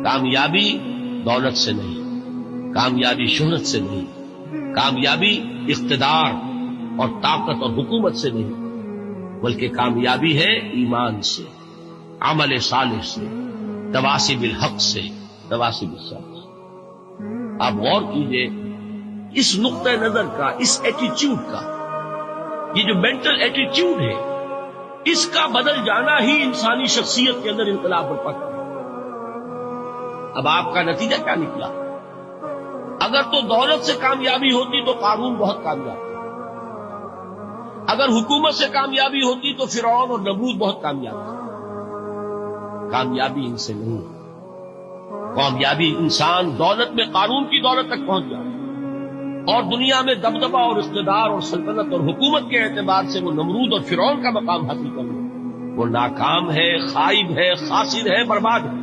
کامیابی دولت سے نہیں، کامیابی شہرت سے نہیں، کامیابی اقتدار اور طاقت اور حکومت سے نہیں، بلکہ کامیابی ہے ایمان سے، عمل صالح سے، تواصی بالحق سے، تواصی بالصبر سے۔ آپ غور کیجئے اس نقطہ نظر کا، اس ایٹیچیوڈ کا، یہ جو مینٹل ایٹیچیوڈ ہے، اس کا بدل جانا ہی انسانی شخصیت کے اندر انقلاب برپا کرتا ہے۔ اب آپ کا نتیجہ کیا نکلا؟ اگر تو دولت سے کامیابی ہوتی تو قارون بہت کامیاب تھا، اگر حکومت سے کامیابی ہوتی تو فرعون اور نمرود بہت کامیاب تھا۔ کامیابی ان سے نہیں، کامیابی انسان دولت میں قارون کی دولت تک پہنچ جائے اور دنیا میں دبدبہ اور اقتدار اور سلطنت اور حکومت کے اعتبار سے وہ نمرود اور فرعون کا مقام حاصل کر لے، وہ ناکام ہے، خائب ہے، خاسر ہے، برباد ہے۔